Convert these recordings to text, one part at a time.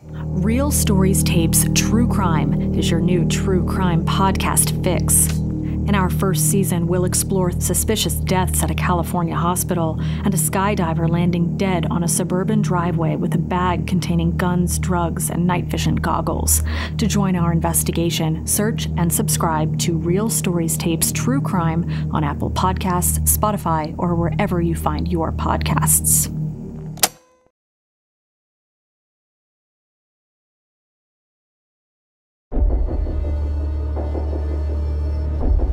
Real Stories Tapes True Crime is your new true crime podcast fix. In our first season, we'll explore suspicious deaths at a California hospital and a skydiver landing dead on a suburban driveway with a bag containing guns, drugs, and night vision goggles. To join our investigation, search and subscribe to Real Stories Tapes True Crime on Apple Podcasts, Spotify, or wherever you find your podcasts.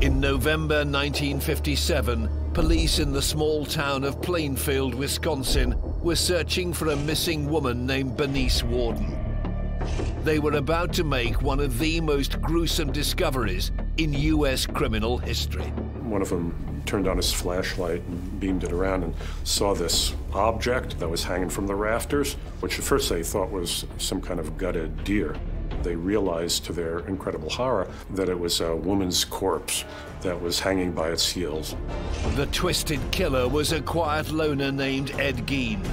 In November 1957, police in the small town of Plainfield, Wisconsin, were searching for a missing woman named Bernice Warden. They were about to make one of the most gruesome discoveries in U.S. criminal history. One of them turned on his flashlight and beamed it around and saw this object that was hanging from the rafters, which at first they thought was some kind of gutted deer. They realized, to their incredible horror, that it was a woman's corpse that was hanging by its heels. The twisted killer was a quiet loner named Ed Gein.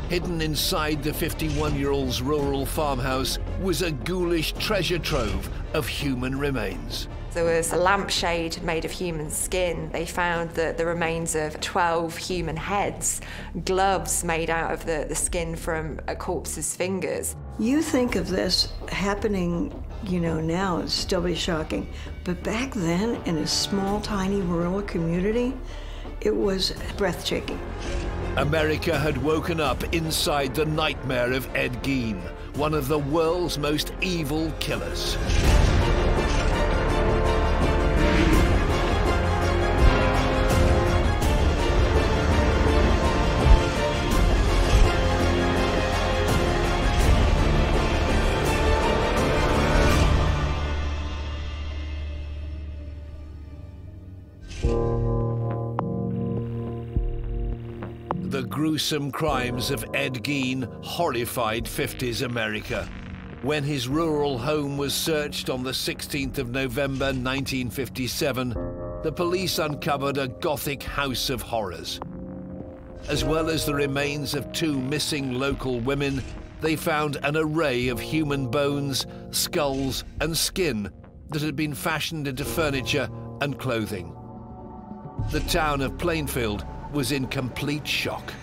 Hidden inside the 51-year-old's rural farmhouse was a ghoulish treasure trove of human remains. There was a lampshade made of human skin. They found the remains of 12 human heads, gloves made out of the skin from a corpse's fingers. You think of this happening, now, it'd still be shocking. But back then, in a small, tiny rural community, it was breathtaking. America had woken up inside the nightmare of Ed Gein, one of the world's most evil killers. The gruesome crimes of Ed Gein horrified 50s America. When his rural home was searched on the 16th of November 1957, the police uncovered a Gothic house of horrors. As well as the remains of two missing local women, they found an array of human bones, skulls, and skin that had been fashioned into furniture and clothing. The town of Plainfield was in complete shock.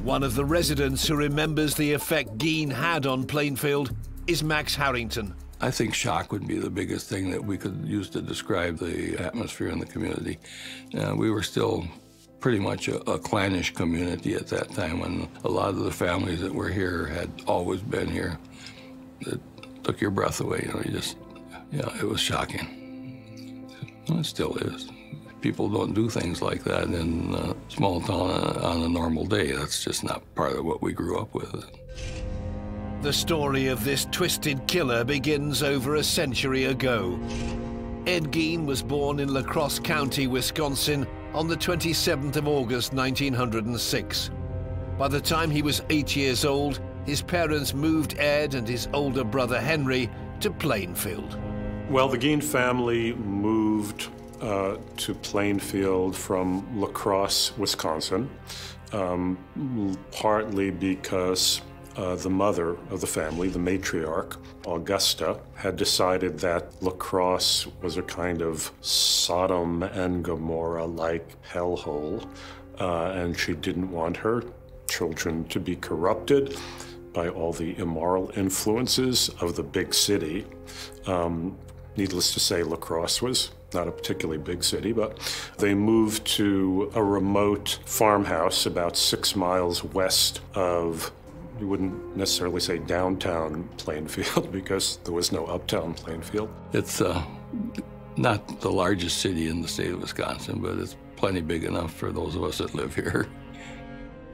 One of the residents who remembers the effect Gein had on Plainfield is Max Harrington. I think shock would be the biggest thing that we could use to describe the atmosphere in the community. We were still pretty much a clannish community at that time, when a lot of the families that were here had always been here. It took your breath away, it was shocking. It still is. People don't do things like that in a small town on a normal day. That's just not part of what we grew up with. The story of this twisted killer begins over a century ago. Ed Gein was born in La Crosse County, Wisconsin on the 27th of August, 1906. By the time he was 8 years old, his parents moved Ed and his older brother Henry to Plainfield. Well, the Gein family moved to Plainfield from La Crosse, Wisconsin, partly because the mother of the family, the matriarch, Augusta, had decided that La Crosse was a kind of Sodom and Gomorrah-like hellhole, and she didn't want her children to be corrupted by all the immoral influences of the big city. Needless to say, La Crosse was not a particularly big city, but they moved to a remote farmhouse about 6 miles west of, you wouldn't necessarily say downtown Plainfield, because there was no uptown Plainfield. It's not the largest city in the state of Wisconsin, but it's plenty big enough for those of us that live here.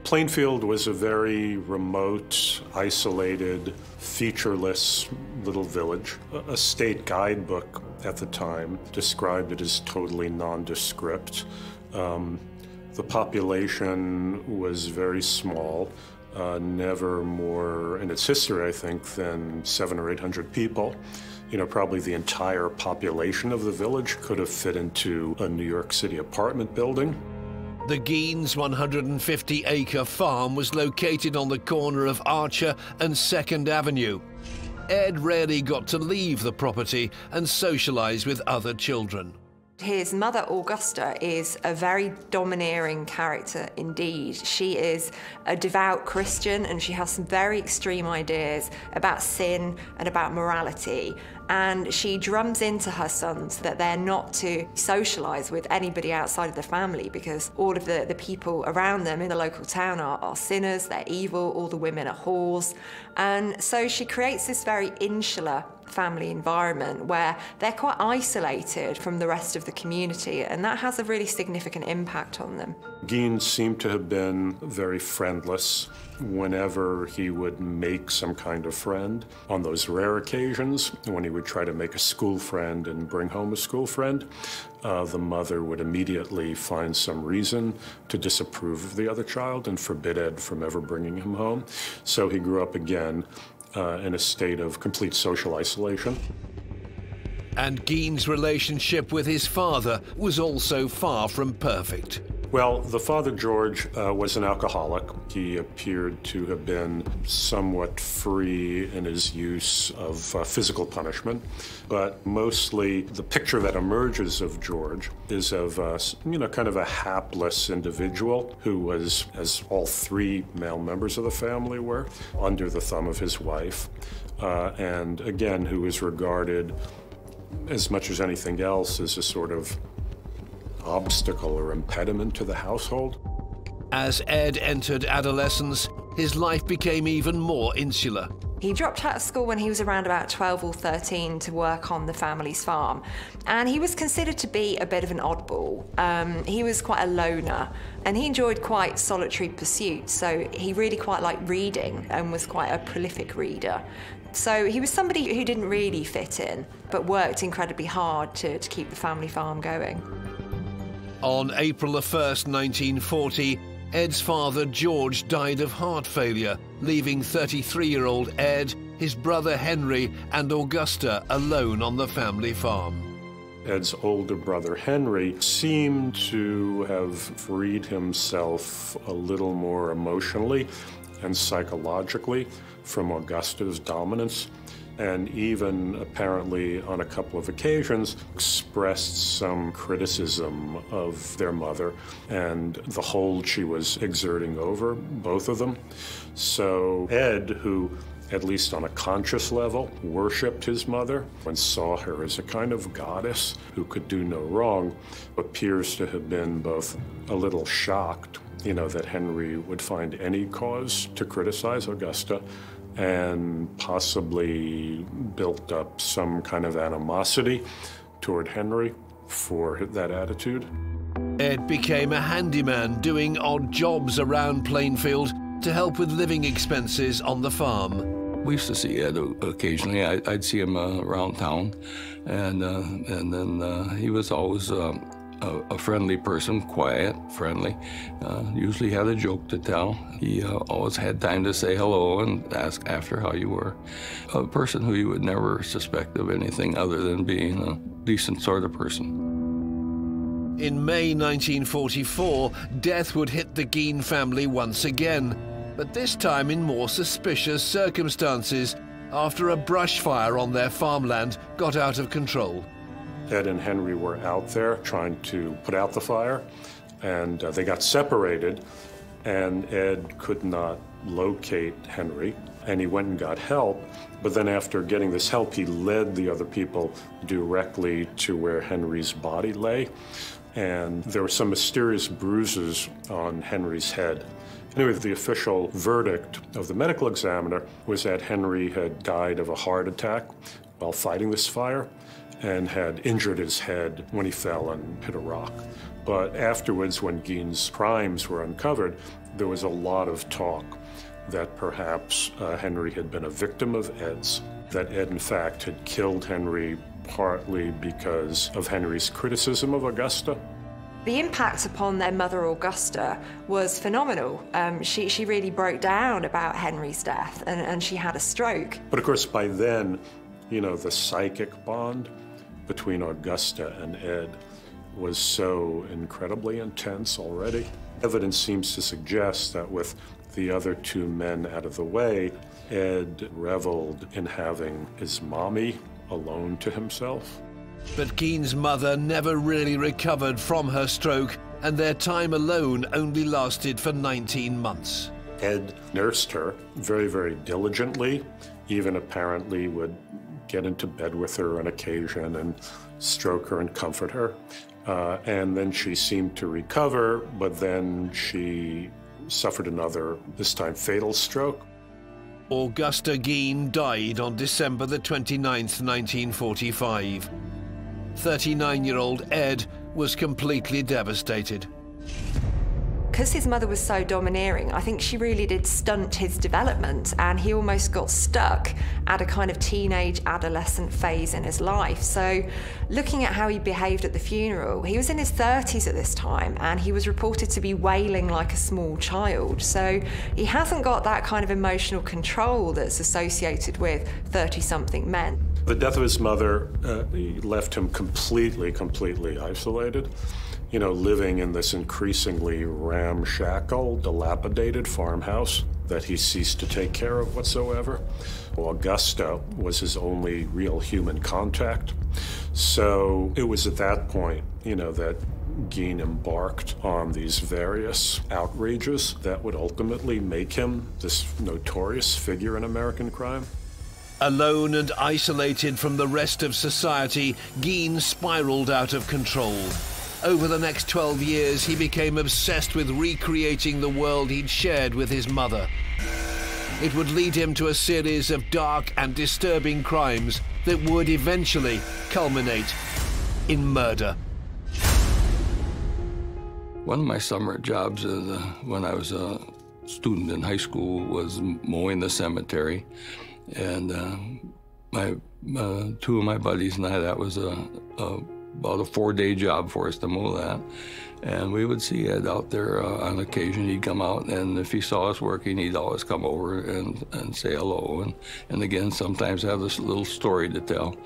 Plainfield was a very remote, isolated, featureless little village. A state guidebook at the time described it as totally nondescript. The population was very small, never more in its history, I think, than 700 or 800 people. Probably the entire population of the village could have fit into a New York City apartment building. The Gein's 150-acre farm was located on the corner of Archer and 2nd Avenue. Ed rarely got to leave the property and socialize with other children. His mother, Augusta, is a very domineering character indeed. She is a devout Christian and she has some very extreme ideas about sin and about morality. And she drums into her sons that they're not to socialise with anybody outside of the family because all of the people around them in the local town are sinners, they're evil, all the women are whores. And so she creates this very insular family environment where they're quite isolated from the rest of the community, and that has a really significant impact on them. Gein seemed to have been very friendless whenever he would make some kind of friend. On those rare occasions when he would try to make a school friend and bring home a school friend, the mother would immediately find some reason to disapprove of the other child and forbid Ed from ever bringing him home. So he grew up again in a state of complete social isolation. And Gein's relationship with his father was also far from perfect. Well, the father, George, was an alcoholic. He appeared to have been somewhat free in his use of physical punishment, but mostly the picture that emerges of George is of, kind of a hapless individual who was, as all three male members of the family were, under the thumb of his wife, and again, who was regarded as much as anything else as a sort of obstacle or impediment to the household. As Ed entered adolescence, his life became even more insular. He dropped out of school when he was around about 12 or 13 to work on the family's farm, and he was considered to be a bit of an oddball. He was quite a loner, and he enjoyed quite solitary pursuits, so he really quite liked reading and was quite a prolific reader. So he was somebody who didn't really fit in, but worked incredibly hard to keep the family farm going. On April 1st, 1940, Ed's father, George, died of heart failure, leaving 33-year-old Ed, his brother Henry, and Augusta alone on the family farm. Ed's older brother, Henry, seemed to have freed himself a little more emotionally and psychologically from Augusta's dominance, and even apparently on a couple of occasions expressed some criticism of their mother and the hold she was exerting over both of them. So Ed, who at least on a conscious level worshipped his mother and saw her as a kind of goddess who could do no wrong, appears to have been both a little shocked, that Henry would find any cause to criticize Augusta, and possibly built up some kind of animosity toward Henry for that attitude. Ed became a handyman, doing odd jobs around Plainfield to help with living expenses on the farm. We used to see Ed occasionally. I'd see him around town, and then he was always a friendly person, quiet, friendly, usually had a joke to tell. He always had time to say hello and ask after how you were. A person who you would never suspect of anything other than being a decent sort of person. In May 1944, death would hit the Gein family once again, but this time in more suspicious circumstances, after a brush fire on their farmland got out of control. Ed and Henry were out there trying to put out the fire, and they got separated, and Ed could not locate Henry, and he went and got help. But then after getting this help, he led the other people directly to where Henry's body lay, and there were some mysterious bruises on Henry's head. Anyway, the official verdict of the medical examiner was that Henry had died of a heart attack while fighting this fire, and had injured his head when he fell and hit a rock. But afterwards, when Gein's crimes were uncovered, there was a lot of talk that perhaps Henry had been a victim of Ed's, that Ed, in fact, had killed Henry partly because of Henry's criticism of Augusta. The impact upon their mother, Augusta, was phenomenal. She really broke down about Henry's death, and she had a stroke. But of course, by then, the psychic bond between Augusta and Ed was so incredibly intense already. Evidence seems to suggest that with the other two men out of the way, Ed reveled in having his mommy alone to himself. But Gein's mother never really recovered from her stroke, and their time alone only lasted for 19 months. Ed nursed her very, very diligently, even apparently would get into bed with her on occasion and stroke her and comfort her. And then she seemed to recover, but then she suffered another, this time fatal stroke. Augusta Gein died on December the 29th, 1945. 39-year-old Ed was completely devastated. Because his mother was so domineering, I think she really did stunt his development, and he almost got stuck at a kind of teenage adolescent phase in his life. So looking at how he behaved at the funeral, he was in his 30s at this time, and he was reported to be wailing like a small child. So he hasn't got that kind of emotional control that's associated with 30-something men. The death of his mother left him completely isolated. You know, living in this increasingly ramshackle, dilapidated farmhouse that he ceased to take care of whatsoever. Augusta was his only real human contact. So it was at that point, you know, that Gein embarked on these various outrages that would ultimately make him this notorious figure in American crime. Alone and isolated from the rest of society, Gein spiraled out of control. Over the next 12 years, he became obsessed with recreating the world he'd shared with his mother. It would lead him to a series of dark and disturbing crimes that would eventually culminate in murder. One of my summer jobs when I was a student in high school was mowing the cemetery. And two of my buddies and I, that was about a 4-day job for us to mow that. And we would see Ed out there on occasion. He'd come out, and if he saw us working, he'd always come over and say hello. And again, sometimes have this little story to tell.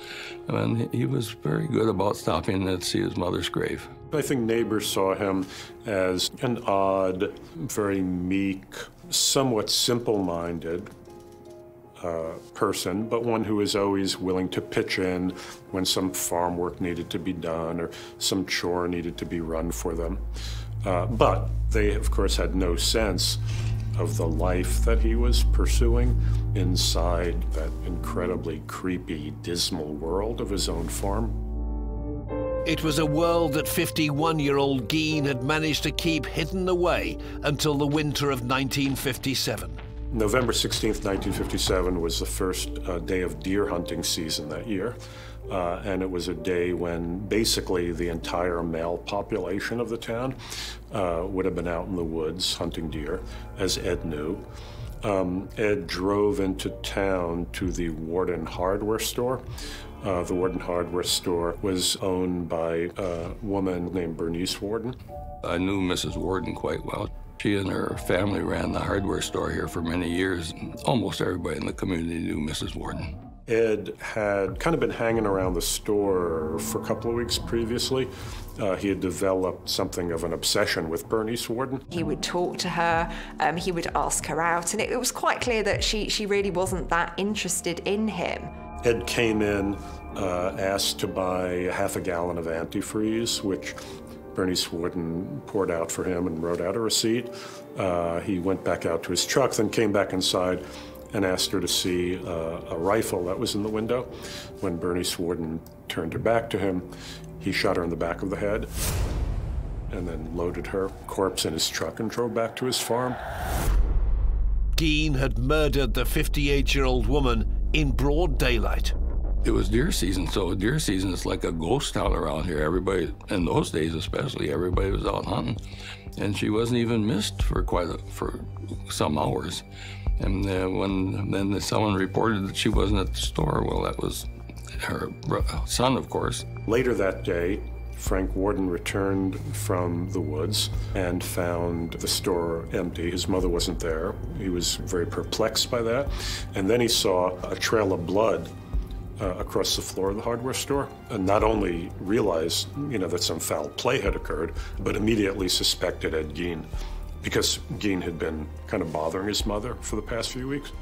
And he was very good about stopping to see his mother's grave. I think neighbors saw him as an odd, very meek, somewhat simple-minded person, but one who was always willing to pitch in when some farm work needed to be done or some chore needed to be run for them. But they, of course, had no sense of the life that he was pursuing inside that incredibly creepy, dismal world of his own farm. It was a world that 51-year-old Gein had managed to keep hidden away until the winter of 1957. November 16th, 1957 was the first day of deer hunting season that year. And it was a day when basically the entire male population of the town would have been out in the woods hunting deer, as Ed knew. Ed drove into town to the Warden hardware store. The Warden hardware store was owned by a woman named Bernice Warden. I knew Mrs. Warden quite well. She and her family ran the hardware store here for many years. Almost everybody in the community knew Mrs. Warden. Ed had kind of been hanging around the store for a couple of weeks previously. He had developed something of an obsession with Bernice Warden. He would talk to her, he would ask her out, and it was quite clear that she really wasn't that interested in him. Ed came in, asked to buy half a gallon of antifreeze, which Bernice Warden poured out for him and wrote out a receipt. He went back out to his truck, then came back inside and asked her to see a rifle that was in the window. When Bernice Warden turned her back to him, he shot her in the back of the head and then loaded her corpse in his truck and drove back to his farm. Gein had murdered the 58-year-old woman in broad daylight. It was deer season, so deer season is like a ghost town around here. Everybody, in those days especially, everybody was out hunting. And she wasn't even missed for some hours. And when someone reported that she wasn't at the store, well, that was her son, of course. Later that day, Frank Warden returned from the woods and found the store empty. His mother wasn't there. He was very perplexed by that. And then he saw a trail of blood across the floor of the hardware store, and not only realized, that some foul play had occurred, but immediately suspected Ed Gein, because Gein had been kind of bothering his mother for the past few weeks.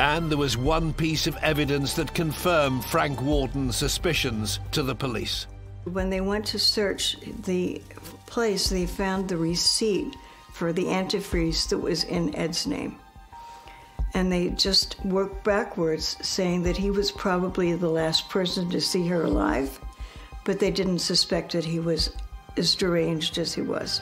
And there was one piece of evidence that confirmed Frank Warden's suspicions to the police. When they went to search the place, they found the receipt for the antifreeze that was in Ed's name. And they just worked backwards, saying that he was probably the last person to see her alive, but they didn't suspect that he was as deranged as he was.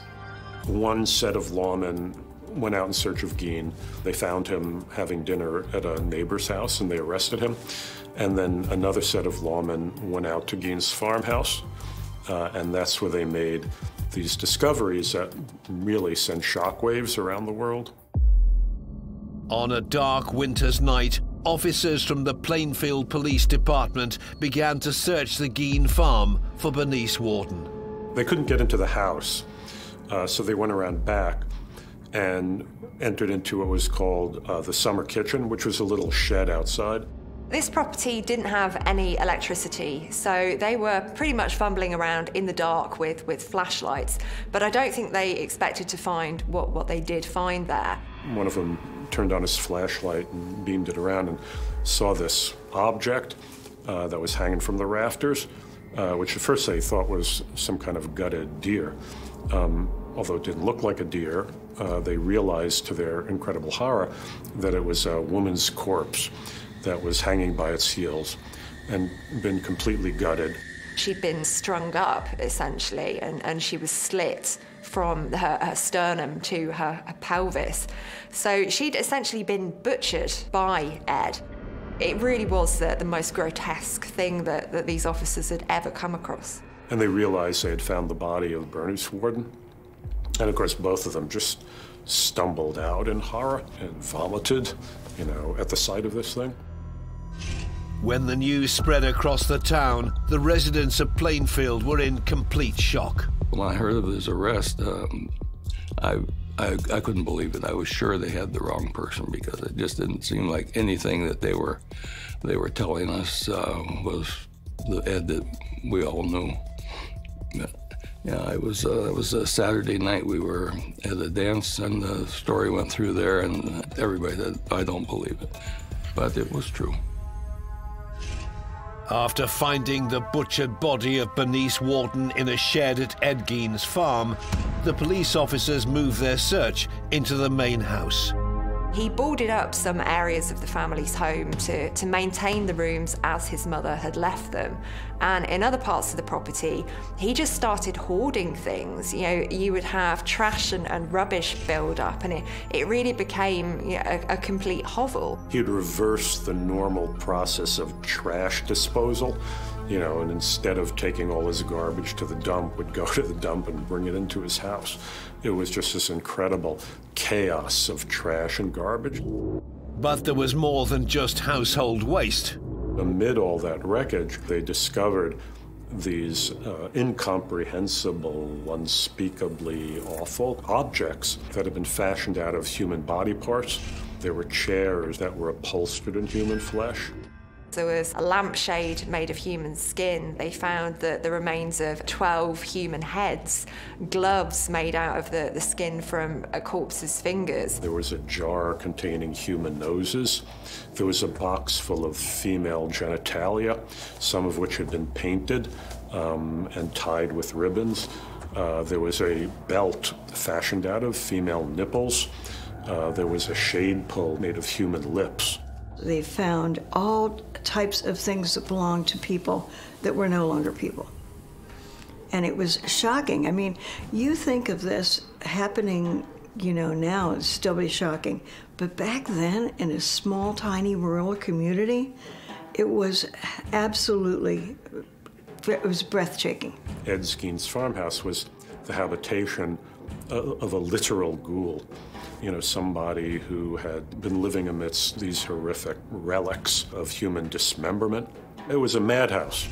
One set of lawmen went out in search of Gein. They found him having dinner at a neighbor's house and they arrested him. And then another set of lawmen went out to Gein's farmhouse, and that's where they made these discoveries that really sent shockwaves around the world. On a dark winter's night, officers from the Plainfield Police Department began to search the Gein farm for Bernice Warden. They couldn't get into the house, so they went around back and entered into what was called the summer kitchen, which was a little shed outside. This property didn't have any electricity, so they were pretty much fumbling around in the dark with flashlights, but I don't think they expected to find what they did find there. One of them turned on his flashlight and beamed it around and saw this object that was hanging from the rafters, which at first they thought was some kind of gutted deer. Although it didn't look like a deer, they realized to their incredible horror that it was a woman's corpse that was hanging by its heels and been completely gutted. She'd been strung up, essentially, and she was slit from her sternum to her pelvis. So she'd essentially been butchered by Ed. It really was the most grotesque thing that these officers had ever come across. And they realized they had found the body of Bernice Warden. And of course, both of them just stumbled out in horror and vomited, at the sight of this thing. When the news spread across the town, the residents of Plainfield were in complete shock. When I heard of his arrest, I couldn't believe it. I was sure they had the wrong person because it just didn't seem like anything that they were telling us was the Ed that we all knew. Yeah, it was a Saturday night. We were at a dance, and the story went through there, and everybody said, "I don't believe it," but it was true. After finding the butchered body of Bernice Warden in a shed at Ed Gein's farm, the police officers moved their search into the main house. He boarded up some areas of the family's home to maintain the rooms as his mother had left them. And in other parts of the property, he just started hoarding things. You would have trash and rubbish build up, and it really became a complete hovel. He'd reverse the normal process of trash disposal, and instead of taking all his garbage to the dump, would go to the dump and bring it into his house. It was just this incredible chaos of trash and garbage. But there was more than just household waste. Amid all that wreckage, they discovered these incomprehensible, unspeakably awful objects that had been fashioned out of human body parts. There were chairs that were upholstered in human flesh. There was a lampshade made of human skin. They found the remains of 12 human heads, gloves made out of the skin from a corpse's fingers. There was a jar containing human noses. There was a box full of female genitalia, some of which had been painted and tied with ribbons. There was a belt fashioned out of female nipples. There was a shade pull made of human lips. They found all types of things that belonged to people that were no longer people. And it was shocking. I mean, you think of this happening, now, it's still shocking. But back then, in a small, tiny rural community, it was breathtaking. Ed Gein's farmhouse was the habitation of a literal ghoul. Somebody who had been living amidst these horrific relics of human dismemberment. It was a madhouse.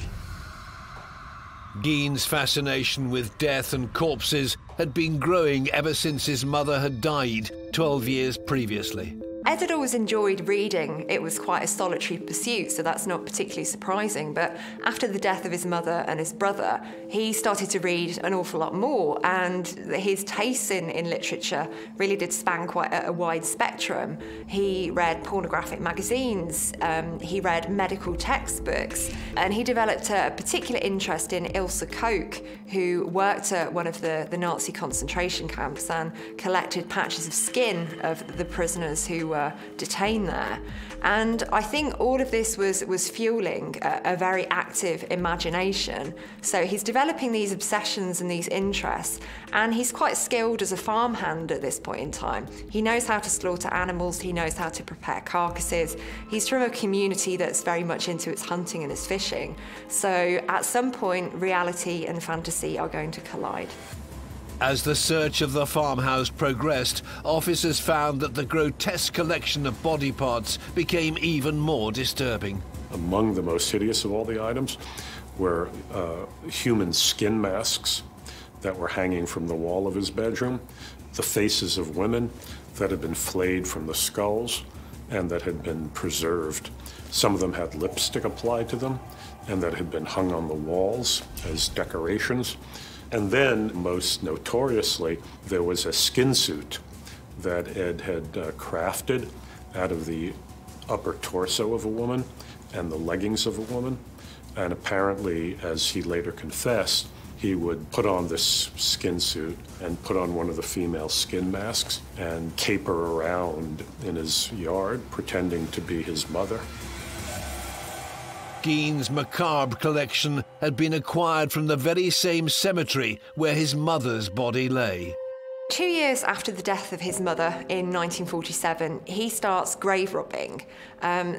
Gein's fascination with death and corpses had been growing ever since his mother had died 12 years previously. Ed had always enjoyed reading. It was quite a solitary pursuit, so that's not particularly surprising. But after the death of his mother and his brother, he started to read an awful lot more, and his tastes in literature really did span quite a wide spectrum. He read pornographic magazines, he read medical textbooks, and he developed a particular interest in Ilse Koch, who worked at one of the Nazi concentration camps and collected patches of skin of the prisoners who were detained there. And I think all of this was fueling a very active imagination. So he's developing these obsessions and these interests, and he's quite skilled as a farmhand at this point in time. He knows how to slaughter animals, he knows how to prepare carcasses. He's from a community that's very much into its hunting and its fishing. So at some point, reality and fantasy are going to collide. As the search of the farmhouse progressed, officers found that the grotesque collection of body parts became even more disturbing. Among the most hideous of all the items were human skin masks that were hanging from the wall of his bedroom, the faces of women that had been flayed from the skulls and that had been preserved. Some of them had lipstick applied to them and that had been hung on the walls as decorations. And then, most notoriously, there was a skin suit that Ed had crafted out of the upper torso of a woman and the leggings of a woman. And apparently, as he later confessed, he would put on this skin suit and put on one of the female skin masks and caper around in his yard, pretending to be his mother. Gein's macabre collection had been acquired from the very same cemetery where his mother's body lay. 2 years after the death of his mother in 1947, he starts grave robbing.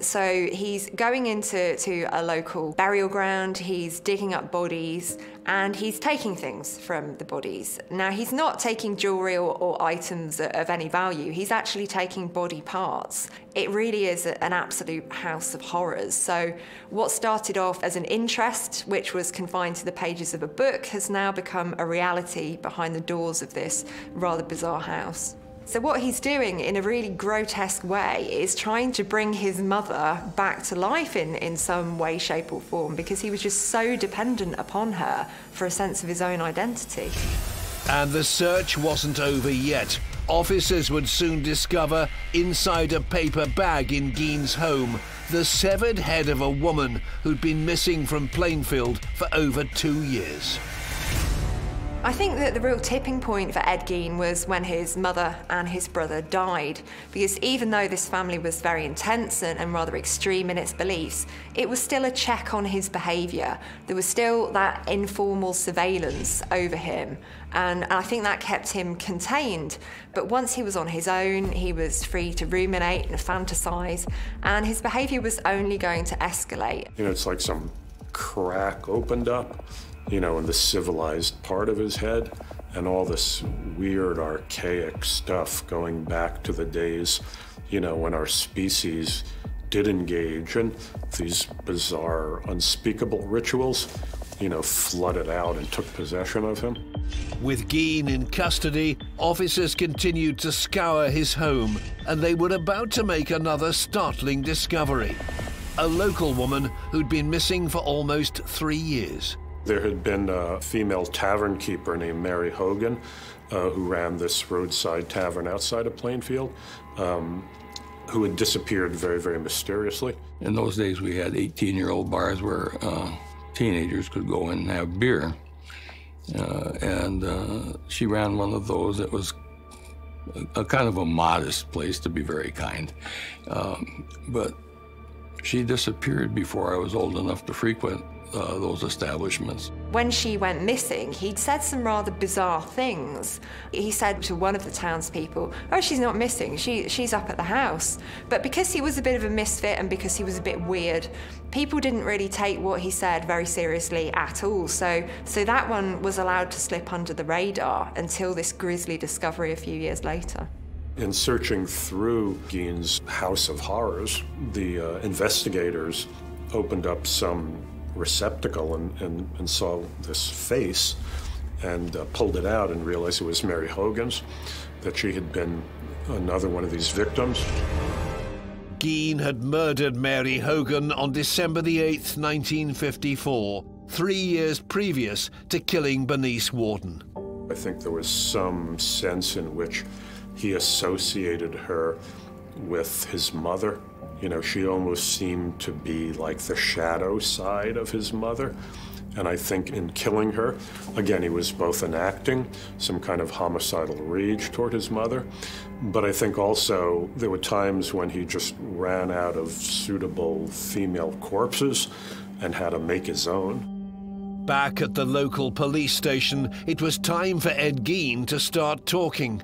So he's going into a local burial ground, he's digging up bodies, and he's taking things from the bodies. Now, he's not taking jewellery or items of any value, he's actually taking body parts. It really is an absolute house of horrors. So what started off as an interest, which was confined to the pages of a book, has now become a reality behind the doors of this rather bizarre house. So what he's doing in a really grotesque way is trying to bring his mother back to life in some way, shape or form, because he was just so dependent upon her for a sense of his own identity. And the search wasn't over yet. Officers would soon discover, inside a paper bag in Gein's home, the severed head of a woman who'd been missing from Plainfield for over 2 years. I think that the real tipping point for Ed Gein was when his mother and his brother died, because even though this family was very intense and rather extreme in its beliefs, it was still a check on his behaviour. There was still that informal surveillance over him, and I think that kept him contained. But once he was on his own, he was free to ruminate and fantasise, and his behaviour was only going to escalate. You know, it's like some crack opened up, you know, in the civilized part of his head, and all this weird, archaic stuff going back to the days, you know, when our species did engage in these bizarre, unspeakable rituals, you know, flooded out and took possession of him. With Gein in custody, officers continued to scour his home, and they were about to make another startling discovery. A local woman who'd been missing for almost 3 years. There had been a female tavern keeper named Mary Hogan, who ran this roadside tavern outside of Plainfield, who had disappeared very, very mysteriously. In those days, we had 18-year-old bars where teenagers could go in and have beer. And she ran one of those. It was a kind of a modest place, to be very kind. But she disappeared before I was old enough to frequent those establishments. When she went missing, he'd said some rather bizarre things. He said to one of the townspeople, "Oh, she's not missing, she's up at the house." But because he was a bit of a misfit and because he was a bit weird, people didn't really take what he said very seriously at all. So that one was allowed to slip under the radar until this grisly discovery a few years later. In searching through Gein's House of Horrors, the investigators opened up some receptacle and saw this face and pulled it out and realized it was Mary Hogan's, that she had been another one of these victims. Gein had murdered Mary Hogan on December the 8th, 1954, 3 years previous to killing Bernice Warden. I think there was some sense in which he associated her with his mother. You know, she almost seemed to be like the shadow side of his mother. And I think in killing her, again, he was both enacting some kind of homicidal rage toward his mother, but I think also there were times when he just ran out of suitable female corpses and had to make his own. Back at the local police station, it was time for Ed Gein to start talking.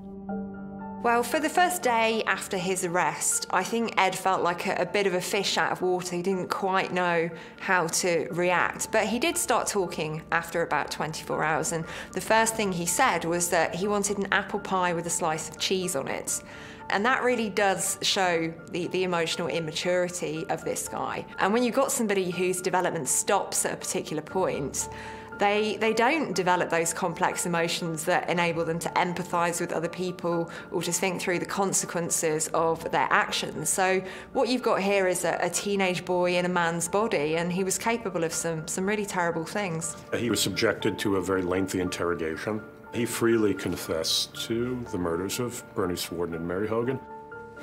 Well, for the first day after his arrest, I think Ed felt like a bit of a fish out of water. He didn't quite know how to react. But he did start talking after about 24 hours. And the first thing he said was that he wanted an apple pie with a slice of cheese on it. And that really does show the emotional immaturity of this guy. And when you've got somebody whose development stops at a particular point, they don't develop those complex emotions that enable them to empathise with other people or to think through the consequences of their actions. So what you've got here is a teenage boy in a man's body, and he was capable of some really terrible things. He was subjected to a very lengthy interrogation. He freely confessed to the murders of Bernice Warden and Mary Hogan.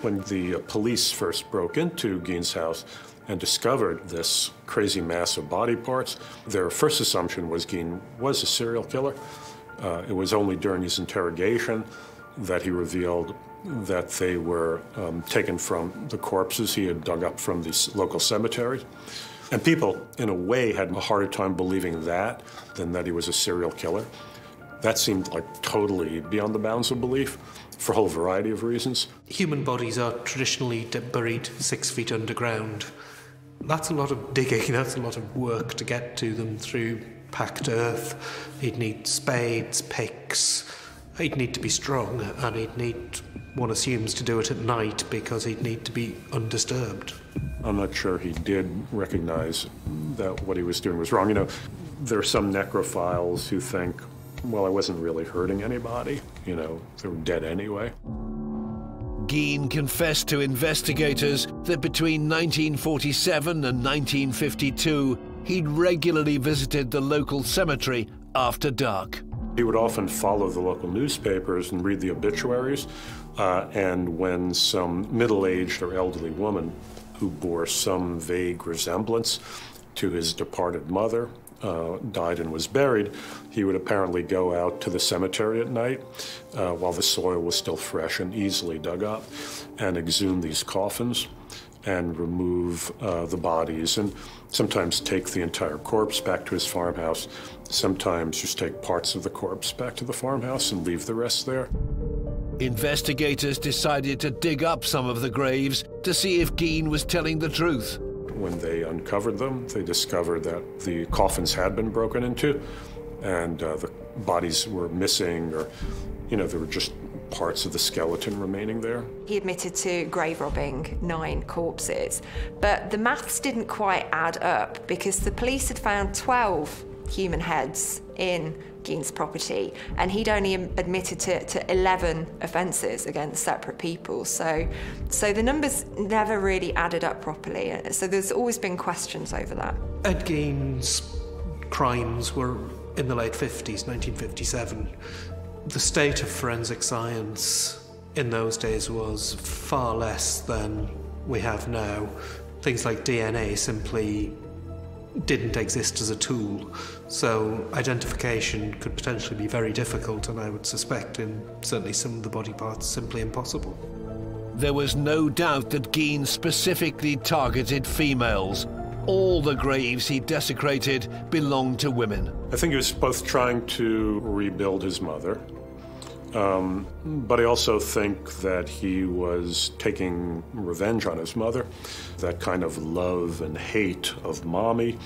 When the police first broke into Gein's house and discovered this crazy mass of body parts, their first assumption was Gein was a serial killer. It was only during his interrogation that he revealed that they were taken from the corpses he had dug up from the local cemetery. And people, in a way, had a harder time believing that than that he was a serial killer. That seemed like totally beyond the bounds of belief for a whole variety of reasons. Human bodies are traditionally buried 6 feet underground. That's a lot of digging, that's a lot of work to get to them through packed earth. He'd need spades, picks, he'd need to be strong, and he'd need, one assumes, to do it at night because he'd need to be undisturbed. I'm not sure he did recognize that what he was doing was wrong. You know, there are some necrophiles who think, well, I wasn't really hurting anybody. You know, they were dead anyway. Gein confessed to investigators that between 1947 and 1952, he'd regularly visited the local cemetery after dark. He would often follow the local newspapers and read the obituaries, and when some middle-aged or elderly woman who bore some vague resemblance to his departed mother died and was buried, he would apparently go out to the cemetery at night while the soil was still fresh and easily dug up and exhume these coffins and remove the bodies, and sometimes take the entire corpse back to his farmhouse, sometimes just take parts of the corpse back to the farmhouse and leave the rest there. Investigators decided to dig up some of the graves to see if Gein was telling the truth. When they uncovered them, they discovered that the coffins had been broken into and the bodies were missing, or, you know, there were just parts of the skeleton remaining there. He admitted to grave robbing 9 corpses, but the maths didn't quite add up because the police had found 12 human heads in Gein's property, and he'd only admitted to 11 offences against separate people. So the numbers never really added up properly. So there's always been questions over that. Ed Gein's crimes were in the late 50s, 1957. The state of forensic science in those days was far less than we have now. Things like DNA simply didn't exist as a tool, so identification could potentially be very difficult, and I would suspect in certainly some of the body parts simply impossible. There was no doubt that Gein specifically targeted females. All the graves he desecrated belonged to women. I think he was both trying to rebuild his mother, but I also think that he was taking revenge on his mother. That kind of love and hate of Mommy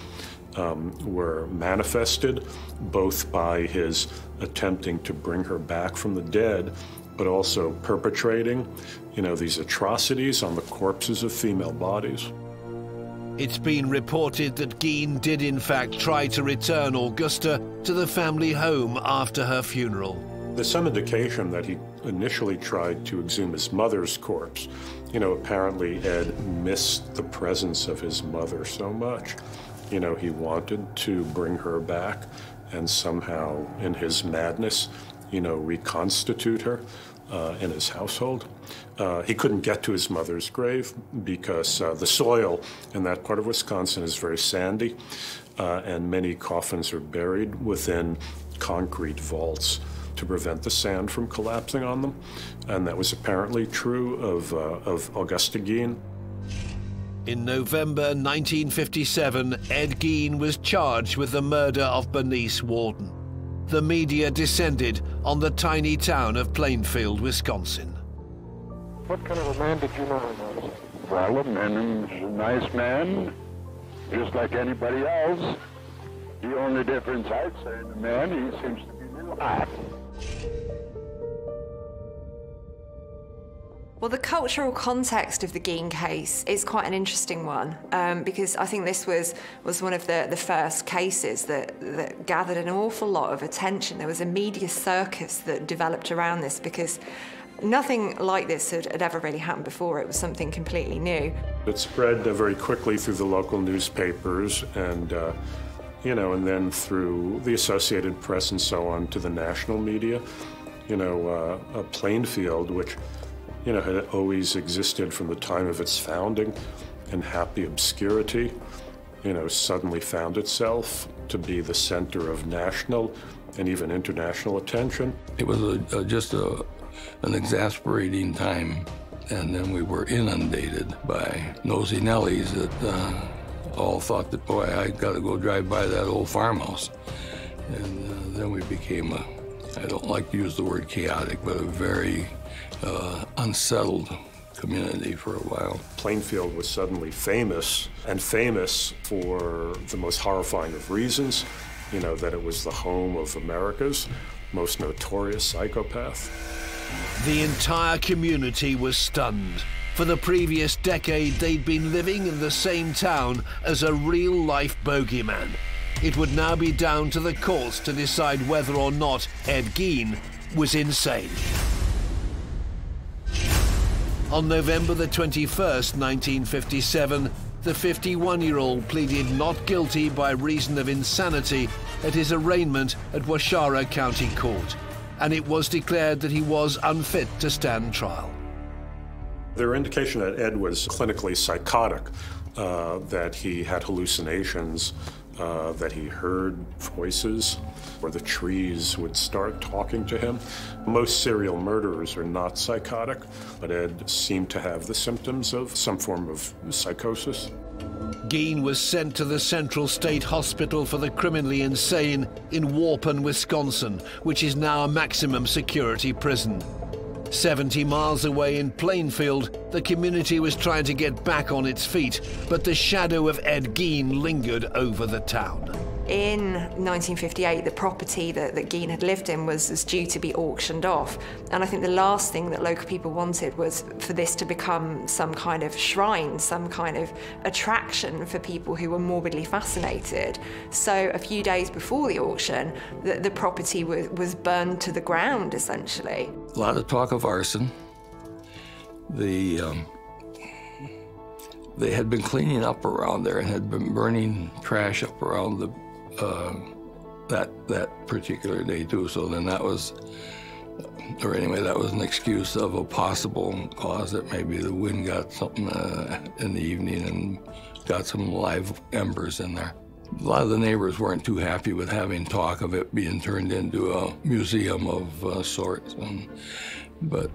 were manifested both by his attempting to bring her back from the dead, but also perpetrating, you know, these atrocities on the corpses of female bodies. It's been reported that Gein did in fact try to return Augusta to the family home after her funeral. There's some indication that he initially tried to exhume his mother's corpse. You know, apparently Ed missed the presence of his mother so much. You know, he wanted to bring her back and somehow, in his madness, you know, reconstitute her in his household. He couldn't get to his mother's grave because the soil in that part of Wisconsin is very sandy, and many coffins are buried within concrete vaults to prevent the sand from collapsing on them. And that was apparently true of Augusta Gein. In November 1957, Ed Gein was charged with the murder of Bernice, Warden. The media descended on the tiny town of Plainfield, Wisconsin. What kind of a man did you know him was? Well, a man, he's a nice man, just like anybody else. The only difference I'd say in the man, he seems to be a little hot. Well, the cultural context of the Gein case is quite an interesting one, because I think this was one of the first cases that gathered an awful lot of attention. There was a media circus that developed around this because nothing like this had ever really happened before. It was something completely new. It spread very quickly through the local newspapers and, you know, and then through the Associated Press and so on to the national media. You know, Plainfield, which, you know, had always existed from the time of its founding in happy obscurity, you know, suddenly found itself to be the center of national and even international attention. It was just an exasperating time, and then we were inundated by nosy Nellies that all thought that, boy, I got to go drive by that old farmhouse. And then we became I don't like to use the word chaotic, but a very unsettled community for a while. Plainfield was suddenly famous, and famous for the most horrifying of reasons, you know, that it was the home of America's most notorious psychopath. The entire community was stunned. For the previous decade, they'd been living in the same town as a real-life bogeyman. It would now be down to the courts to decide whether or not Ed Gein was insane. On November the 21st, 1957, the 51-year-old pleaded not guilty by reason of insanity at his arraignment at Washara County Court, and it was declared that he was unfit to stand trial. There were indications that Ed was clinically psychotic, that he had hallucinations, that he heard voices, or the trees would start talking to him. Most serial murderers are not psychotic, but Ed seemed to have the symptoms of some form of psychosis. Gein was sent to the Central State Hospital for the Criminally Insane in Warden, Wisconsin, which is now a maximum security prison. 70 miles away in Plainfield, the community was trying to get back on its feet, but the shadow of Ed Gein lingered over the town. In 1958, the property that Gein had lived in was due to be auctioned off. And I think the last thing that local people wanted was for this to become some kind of shrine, some kind of attraction for people who were morbidly fascinated. So a few days before the auction, the property was burned to the ground, essentially. A lot of talk of arson. They had been cleaning up around there and had been burning trash up around the that particular day too. So then that was, or anyway, that was an excuse of a possible cause that maybe the wind got something in the evening and got some live embers in there. A lot of the neighbors weren't too happy with having talk of it being turned into a museum of sorts, but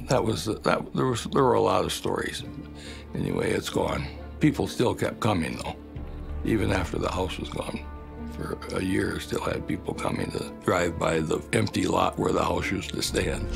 there were a lot of stories. Anyway, it's gone. People still kept coming though, even after the house was gone. For a year, still had people coming to drive by the empty lot where the house used to stand.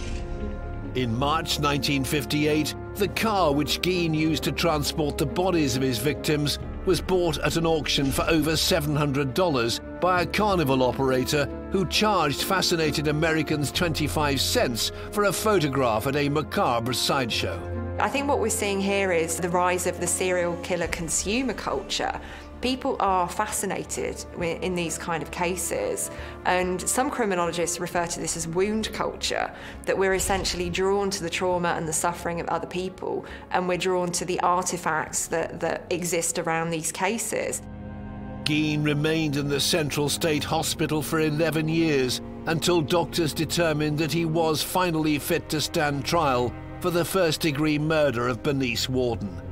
In March 1958, the car which Gein used to transport the bodies of his victims was bought at an auction for over $700 by a carnival operator who charged fascinated Americans 25 cents for a photograph at a macabre sideshow. I think what we're seeing here is the rise of the serial killer consumer culture. People are fascinated in these kind of cases, and some criminologists refer to this as wound culture, that we're essentially drawn to the trauma and the suffering of other people, and we're drawn to the artifacts that exist around these cases. Gein remained in the Central State Hospital for 11 years until doctors determined that he was finally fit to stand trial for the first-degree murder of Bernice Warden.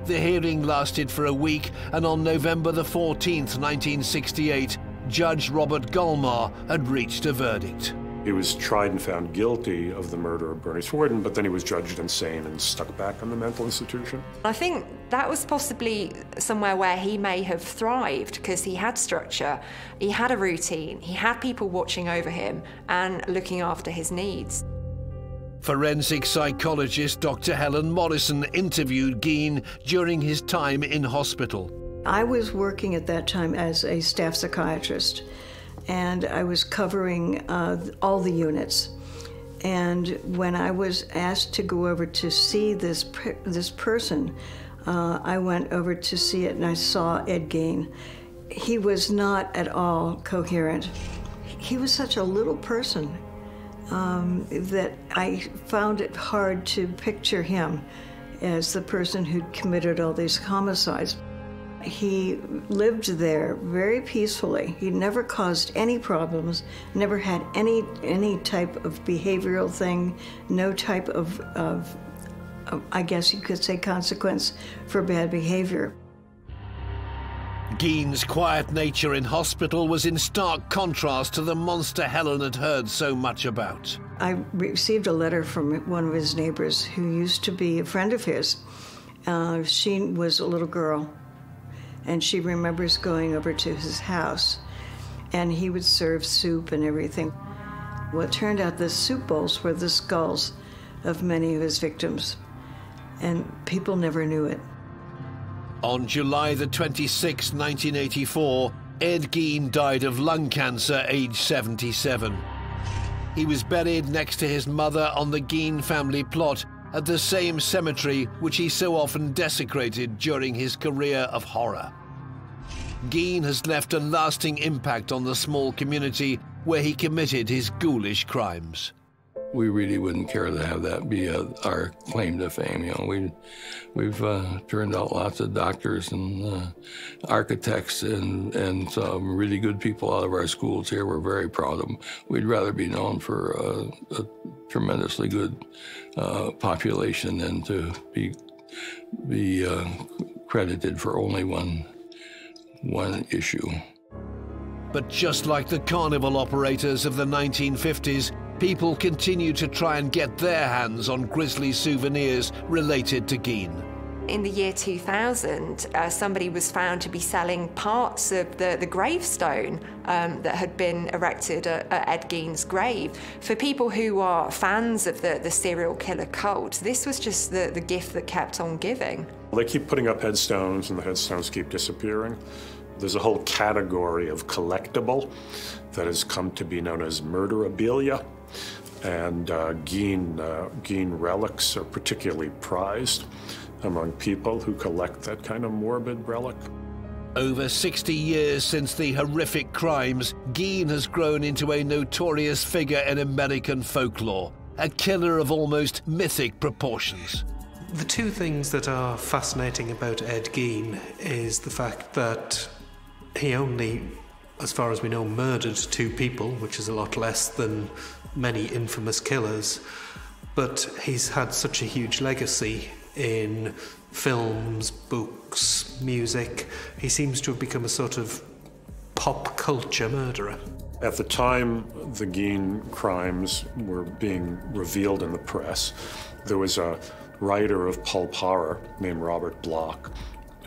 The hearing lasted for a week, and on November the 14th, 1968, Judge Robert Gulmar had reached a verdict. He was tried and found guilty of the murder of Bernice Warden, but then he was judged insane and stuck back in the mental institution. I think that was possibly somewhere where he may have thrived, because he had structure, he had a routine, he had people watching over him and looking after his needs. Forensic psychologist Dr. Helen Morrison interviewed Gein during his time in hospital. I was working at that time as a staff psychiatrist, and I was covering all the units. And when I was asked to go over to see this person, I went over to see it, and I saw Ed Gein. He was not at all coherent. He was such a little person that I found it hard to picture him as the person who'd committed all these homicides. He lived there very peacefully. He never caused any problems, never had any type of behavioral thing, no type of I guess you could say, consequence for bad behavior. Gein's quiet nature in hospital was in stark contrast to the monster Helen had heard so much about. I received a letter from one of his neighbors who used to be a friend of his. She was a little girl, and she remembers going over to his house, and he would serve soup and everything. Well, it turned out the soup bowls were the skulls of many of his victims, and people never knew it. On July the 26th, 1984, Ed Gein died of lung cancer, aged 77. He was buried next to his mother on the Gein family plot at the same cemetery which he so often desecrated during his career of horror. Gein has left a lasting impact on the small community where he committed his ghoulish crimes. We really wouldn't care to have that be our claim to fame. You know, we've turned out lots of doctors and architects and some really good people out of our schools here. We're very proud of them. We'd rather be known for a tremendously good population than to be credited for only one issue. But just like the carnival operators of the 1950s, people continue to try and get their hands on grisly souvenirs related to Gein. In the year 2000, somebody was found to be selling parts of the gravestone that had been erected at Ed Gein's grave. For people who are fans of the serial killer cult, this was just the gift that kept on giving. They keep putting up headstones, and the headstones keep disappearing. There's a whole category of collectible that has come to be known as murderabilia, and Gein relics are particularly prized among people who collect that kind of morbid relic. Over 60 years since the horrific crimes, Gein has grown into a notorious figure in American folklore, a killer of almost mythic proportions. The two things that are fascinating about Ed Gein is the fact that he only, as far as we know, murdered 2 people, which is a lot less than many infamous killers, but he's had such a huge legacy in films, books, music. He seems to have become a sort of pop culture murderer. At the time the Gein crimes were being revealed in the press, there was a writer of pulp horror named Robert Bloch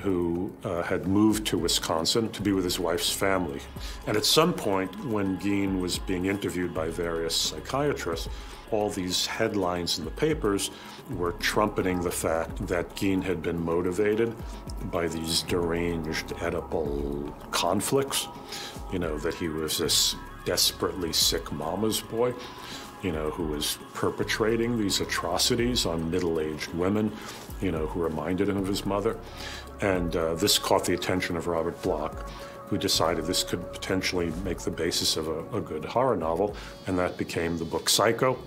who had moved to Wisconsin to be with his wife's family. And at some point, when Gein was being interviewed by various psychiatrists, all these headlines in the papers were trumpeting the fact that Gein had been motivated by these deranged Oedipal conflicts, you know, that he was this desperately sick mama's boy who was perpetrating these atrocities on middle-aged women, who reminded him of his mother. And this caught the attention of Robert Bloch, who decided this could potentially make the basis of a good horror novel, and that became the book Psycho.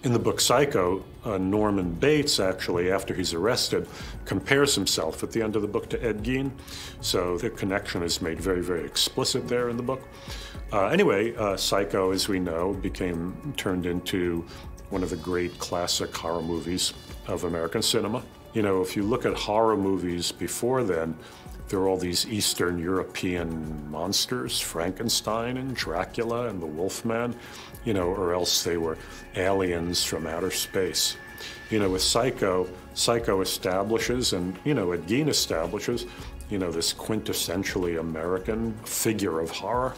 In the book Psycho, Norman Bates, actually, after he's arrested, compares himself at the end of the book to Ed Gein. So the connection is made very, very explicit there in the book. Anyway, Psycho, as we know, turned into one of the great classic horror movies of American cinema. If you look at horror movies before then, there were all these Eastern European monsters, Frankenstein and Dracula and the Wolfman, or else they were aliens from outer space. With Psycho establishes, and, Ed Gein establishes, this quintessentially American figure of horror,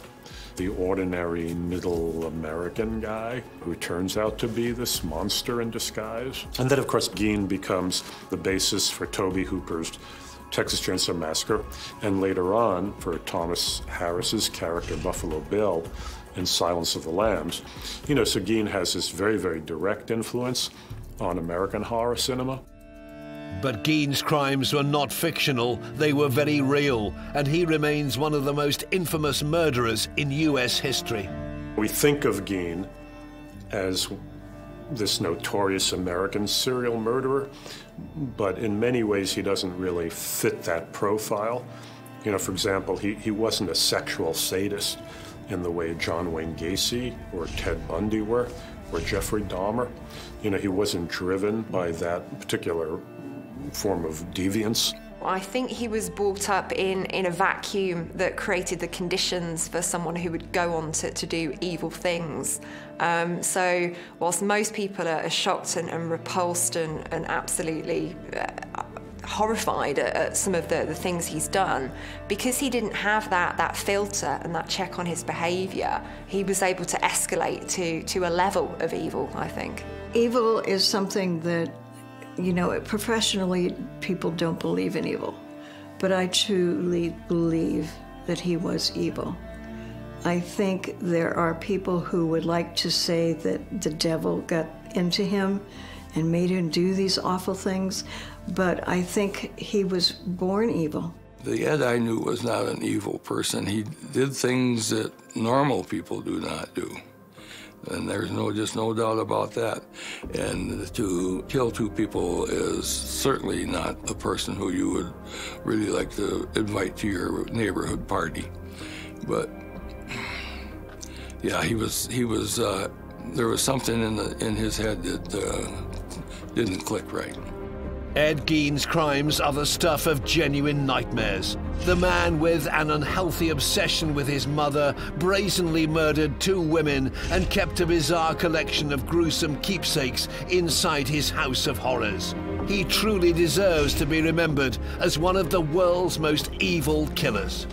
the ordinary middle American guy who turns out to be this monster in disguise. And then, of course, Gein becomes the basis for Tobe Hooper's Texas Chainsaw Massacre, and later on for Thomas Harris's character Buffalo Bill in Silence of the Lambs. So Gein has this very, very direct influence on American horror cinema. But Gein's crimes were not fictional, they were very real, and he remains one of the most infamous murderers in US history. We think of Gein as this notorious American serial murderer, but in many ways he doesn't really fit that profile. For example, he wasn't a sexual sadist in the way John Wayne Gacy or Ted Bundy were, or Jeffrey Dahmer. He wasn't driven by that particular form of deviance. I think he was brought up in a vacuum that created the conditions for someone who would go on to do evil things. So whilst most people are shocked and repulsed and absolutely horrified at some of the things he's done, because he didn't have that filter and that check on his behaviour, he was able to escalate to a level of evil, I think. Evil is something that, professionally, people don't believe in evil. But I truly believe that he was evil. I think there are people who would like to say that the devil got into him and made him do these awful things, but I think he was born evil. The Ed I knew was not an evil person. He did things that normal people do not do. And there's just no doubt about that. And to kill two people is certainly not a person who you would really like to invite to your neighborhood party. But yeah, he was. There was something in his head that didn't click right. Ed Gein's crimes are the stuff of genuine nightmares. The man with an unhealthy obsession with his mother brazenly murdered two women and kept a bizarre collection of gruesome keepsakes inside his house of horrors. He truly deserves to be remembered as one of the world's most evil killers.